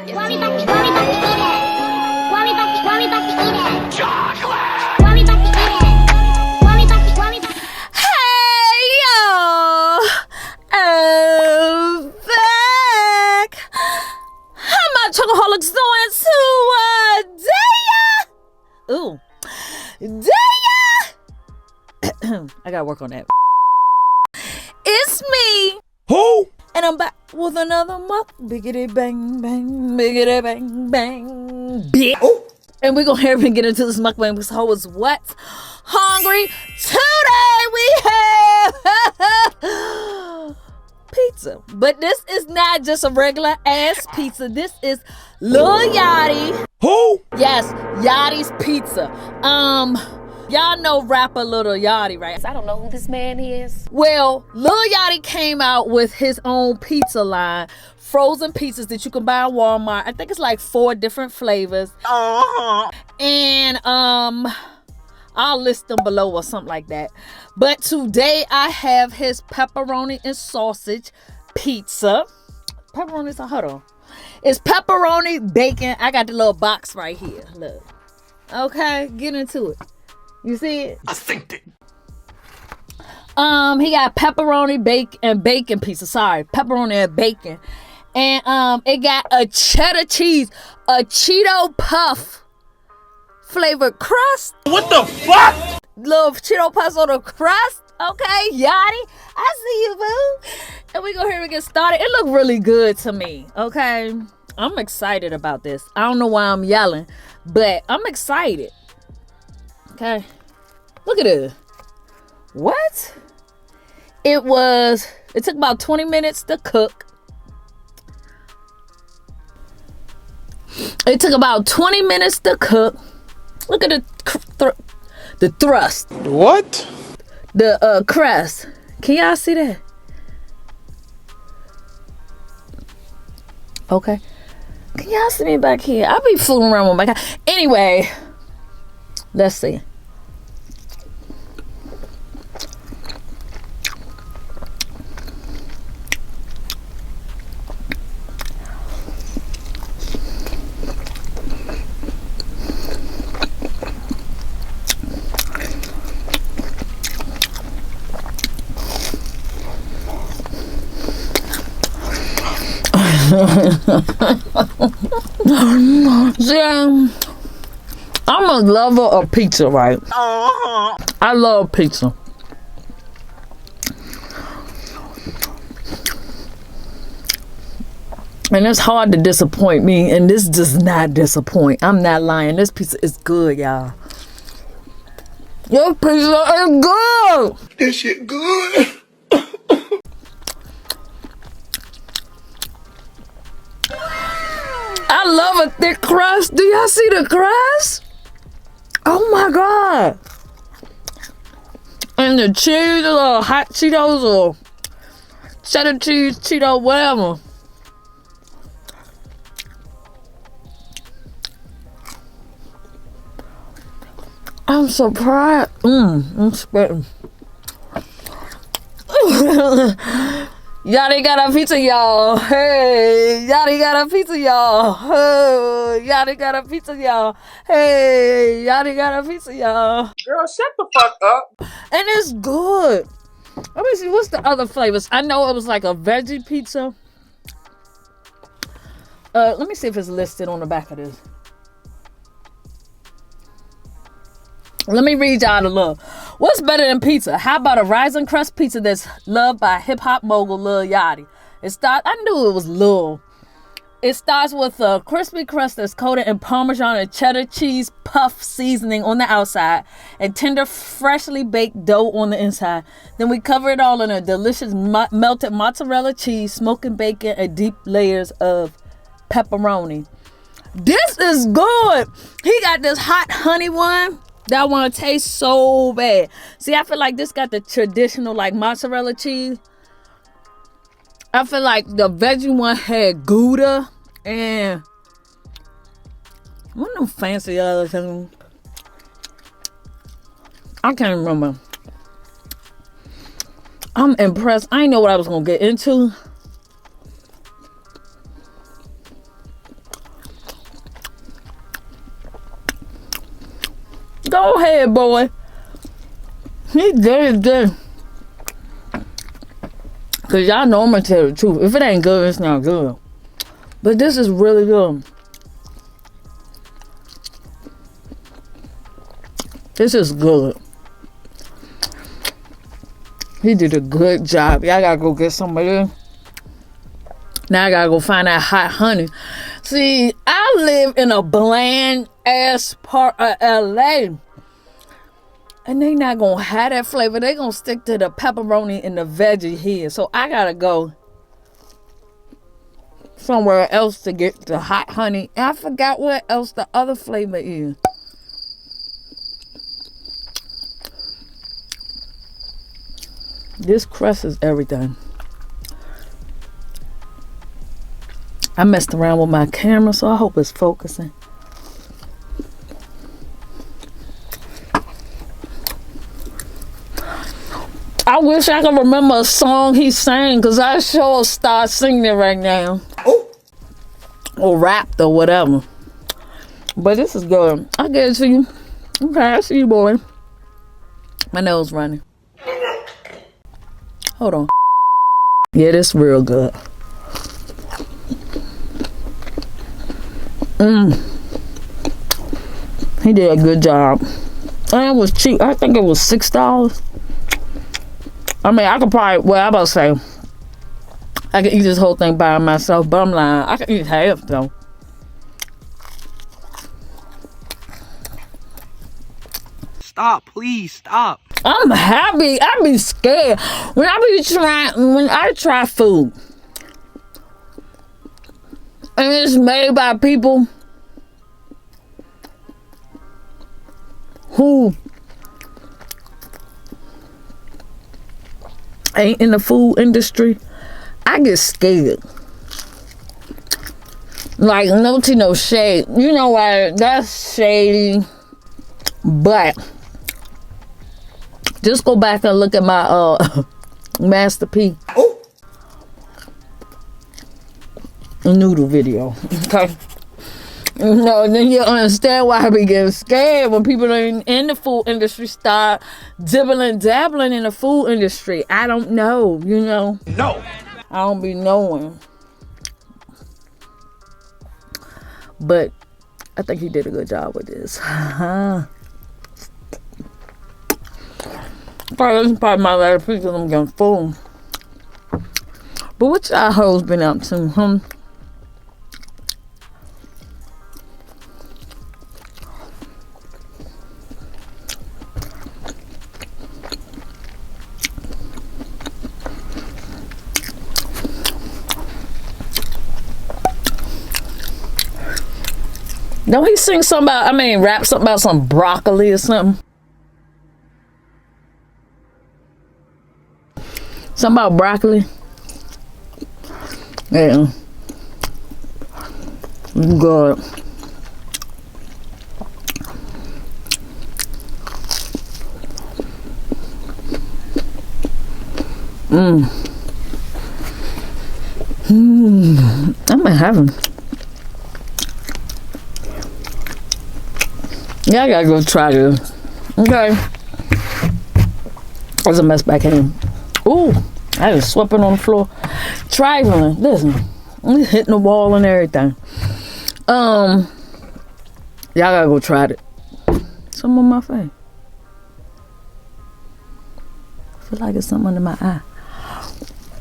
Hey y'all, I'm back. How my Chocoholics doing today? Ooh, I gotta work on that. It's me. Who? And I'm back with another month. Biggity bang bang, biggity bang bang, bitch. Oh. And we're gonna hurry and get into this mukbang because I was what? Hungry. Today we have pizza. But this is not just a regular ass pizza. This is Lil Yachty. Who? Yes, Yachty's Pizza. Y'all know rapper Lil Yachty, right? I don't know who this man is. Well, Lil Yachty came out with his own pizza line, frozen pizzas that you can buy at Walmart. I think it's like 4 different flavors. And I'll list them below or something like that. But today I have his pepperoni and sausage pizza. Pepperoni, hold on. It's pepperoni, bacon. I got the little box right here. Look. Okay, get into it. You see it? I synced it. He got pepperoni, bacon pizza. Sorry, pepperoni and bacon. And it got a cheddar cheese, a Cheeto puff flavored crust. What the fuck? Little Cheeto puffs on the crust. Okay, Yachty, I see you, boo. And we go here and get started. It looked really good to me. Okay, I'm excited about this. I don't know why I'm yelling, but I'm excited. Okay, look at it. What? It took about 20 minutes to cook. It took about 20 minutes to cook. Look at the thrust. What? The crust. Can y'all see that? Okay. Can y'all see me back here? I'll be fooling around with my guy. Anyway, let's see. See, I'm a lover of pizza, right? I love pizza. And it's hard to disappoint me, and this does not disappoint. I'm not lying. This pizza is good, y'all. Your pizza is good. This shit good. I love a thick crust. Do y'all see the crust? Oh my God. And the cheese, a little hot Cheetos or cheddar cheese, Cheeto, whatever. I'm so proud. I'm spitting. Yachty got a pizza, y'all. Hey, Yachty got a pizza, y'all. Hey, Yachty got a pizza, y'all. Hey, Yachty got a pizza, y'all. Girl, shut the fuck up. And it's good. Let me see, what's the other flavors? I know it was like a veggie pizza. Let me see if it's listed on the back of this. Let me read y'all the love. What's better than pizza? How about a rising crust pizza that's loved by hip hop mogul Lil Yachty? I knew it was Lil. It starts with a crispy crust that's coated in Parmesan and cheddar cheese puff seasoning on the outside and tender, freshly baked dough on the inside. Then we cover it all in a delicious melted mozzarella cheese, smoking bacon, and deep layers of pepperoni. This is good. He got this hot honey one that I want to taste so bad. See, I feel like this got the traditional like mozzarella cheese. I feel like the veggie one had Gouda and one of them fancy other things. I can't remember. I'm impressed. I didn't know what I was going to get into. Go ahead, boy. He good. Cause y'all know I'm gonna tell the truth. If it ain't good, it's not good. But this is really good. This is good. He did a good job. Y'all gotta go get some of this. Now I gotta go find that hot honey. See, I live in a bland ass part of LA. And they not gonna have that flavor. They gonna stick to the pepperoni and the veggie here. So I gotta go somewhere else to get the hot honey. And I forgot what else the other flavor is. This crust is everything. I messed around with my camera, so I hope it's focusing. I wish I could remember a song he sang, because I sure start singing it right now. Oh. Or rapped or whatever. But this is good. I'll get it to you. Okay, I see you, boy. My nose running. Hold on. Yeah, this real good. He did a good job. And it was cheap. I think it was $6. I mean, I could probably, well, I'm about to say, I could eat this whole thing by myself, but I'm lying. I could eat half, though. Stop, please, stop. I'm happy. I be scared. When I try food, and it's made by people who ain't in the food industry, I get scared. Like, no shade. You know why? That's shady. But just go back and look at my Master P noodle video. Okay. No, then you understand why I be getting scared when people in the food industry start dabbling in the food industry. I don't know, you know. No. I don't be knowing. But I think he did a good job with this. Probably, this is probably my last piece because I'm getting full. But what y'all hoes been up to, Don't he sing something about, rap something about some broccoli or something? Something about broccoli? Yeah. Good. I'm in heaven. Yeah, I gotta go try this. Okay. There's a mess back in. Ooh, I was sweeping on the floor. Trifling. Listen, I'm hitting the wall and everything. Y'all gotta go try it. Something on my face. I feel like it's something under my eye.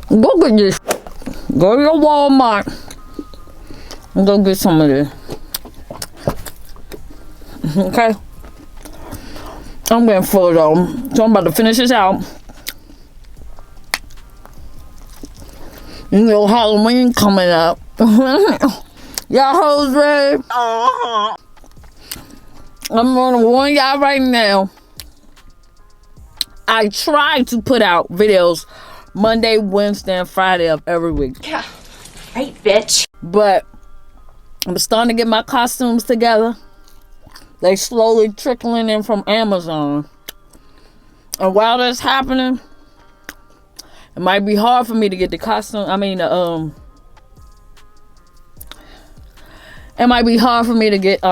Go get this. Go to your Walmart and go get some of this. Okay? I'm getting full though. So I'm about to finish this out. You know, Halloween coming up. Y'all hoes ready? I'm gonna warn y'all right now. I try to put out videos Monday, Wednesday, and Friday of every week. Yeah, right, bitch. But I'm starting to get my costumes together. They slowly trickling in from Amazon. And while that's happening, it might be hard for me to get the costume. It might be hard for me to get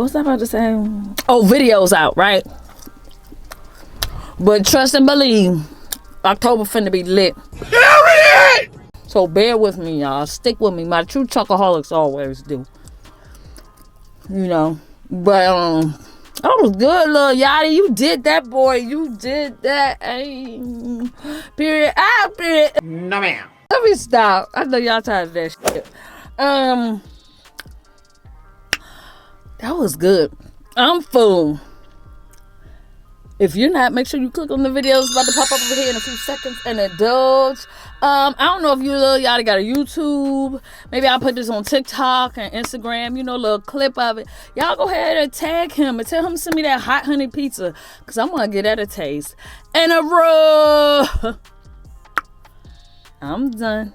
what's I about to say? Oh, videos out, right? But trust and believe, October finna be lit. Period! So bear with me, y'all. Stick with me. My true Chocoholics always do. You know. But, that was good, Lil Yachty. You did that, boy. You did that. Ay. Period. Period. No, ma'am. Let me stop. I know y'all tired of that shit. That was good. I'm full. If you're not, make sure you click on the videos about to pop up over here in a few seconds and indulge. I don't know if you Lil Yachty got a YouTube. Maybe I'll put this on TikTok and Instagram, you know, a little clip of it. Y'all go ahead and tag him and tell him to send me that hot honey pizza, because I'm going to get that a taste. And a roll. I'm done.